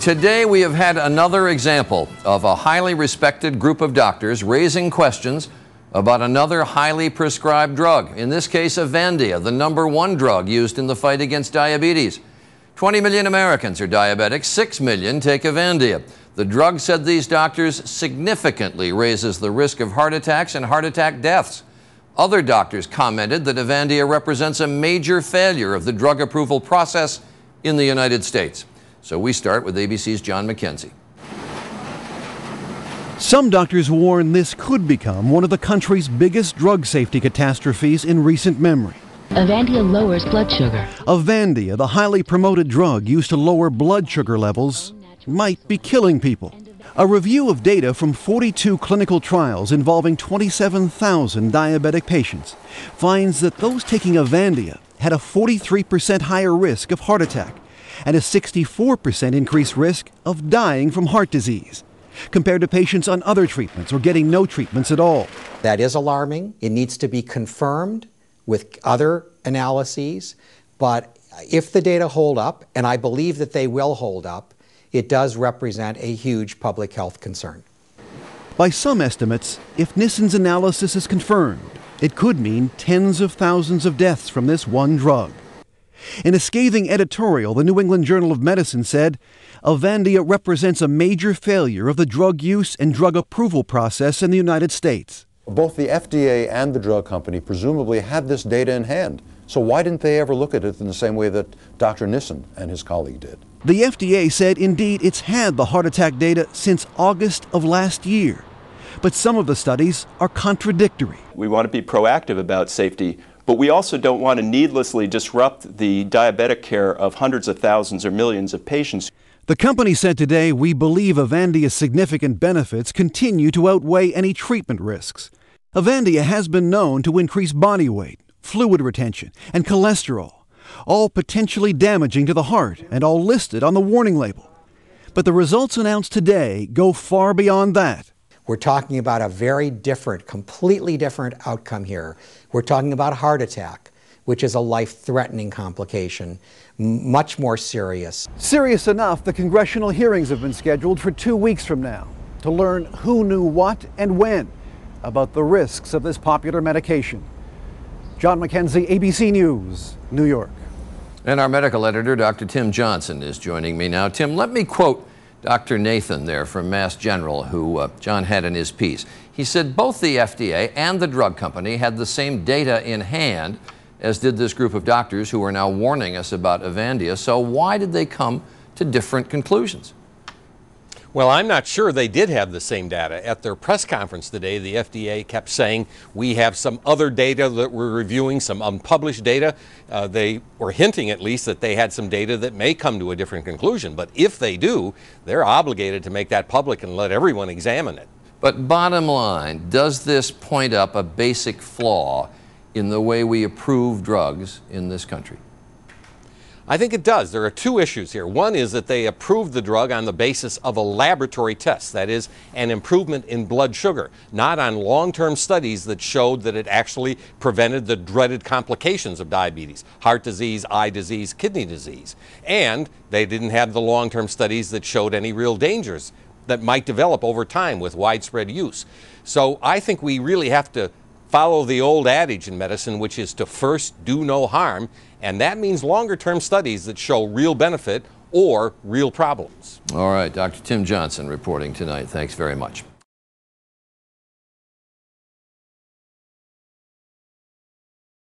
Today we have had another example of a highly respected group of doctors raising questions about another highly prescribed drug, in this case Avandia, the #1 drug used in the fight against diabetes. 20 million Americans are diabetic, 6 million take Avandia. The drug, said these doctors, significantly raises the risk of heart attacks and heart attack deaths. Other doctors commented that Avandia represents a major failure of the drug approval process in the United States. So we start with ABC's John McKenzie. Some doctors warn this could become one of the country's biggest drug safety catastrophes in recent memory. Avandia lowers blood sugar. Avandia, the highly promoted drug used to lower blood sugar levels, might be killing people. A review of data from 42 clinical trials involving 27,000 diabetic patients finds that those taking Avandia had a 43% higher risk of heart attack and a 64% increased risk of dying from heart disease, compared to patients on other treatments or getting no treatments at all. That is alarming. It needs to be confirmed with other analyses, but if the data hold up, and I believe that they will hold up, it does represent a huge public health concern. By some estimates, if Nissen's analysis is confirmed, it could mean tens of thousands of deaths from this one drug. In a scathing editorial, the New England Journal of Medicine said, Avandia represents a major failure of the drug use and drug approval process in the United States. Both the FDA and the drug company presumably had this data in hand. So why didn't they ever look at it in the same way that Dr. Nissen and his colleague did? The FDA said indeed it's had the heart attack data since August of last year. But some of the studies are contradictory. We want to be proactive about safety, but we also don't want to needlessly disrupt the diabetic care of hundreds of thousands or millions of patients. The company said today, we believe Avandia's significant benefits continue to outweigh any treatment risks. Avandia has been known to increase body weight, fluid retention, and cholesterol, all potentially damaging to the heart and all listed on the warning label. But the results announced today go far beyond that. We're talking about a very different, completely different outcome here. We're talking about a heart attack, which is a life-threatening complication, much more serious. Serious enough, the congressional hearings have been scheduled for 2 weeks from now to learn who knew what and when about the risks of this popular medication. John McKenzie, ABC News, New York. And our medical editor, Dr. Tim Johnson, is joining me now. Tim, let me quote Dr. Nathan there from Mass General, who John had in his piece. He said both the FDA and the drug company had the same data in hand, as did this group of doctors who are now warning us about Avandia. So why did they come to different conclusions? Well, I'm not sure they did have the same data. At their press conference today, the FDA kept saying, we have some other data that we're reviewing, some unpublished data. They were hinting at least that they had some data that may come to a different conclusion. But if they do, they're obligated to make that public and let everyone examine it. But bottom line, does this point up a basic flaw in the way we approve drugs in this country? I think it does. There are two issues here. One is that they approved the drug on the basis of a laboratory test, that is, an improvement in blood sugar, not on long-term studies that showed that it actually prevented the dreaded complications of diabetes, heart disease, eye disease, kidney disease. And they didn't have the long-term studies that showed any real dangers that might develop over time with widespread use. So I think we really have to follow the old adage in medicine, which is to first do no harm, and that means longer-term studies that show real benefit or real problems. All right, Dr. Tim Johnson reporting tonight. Thanks very much.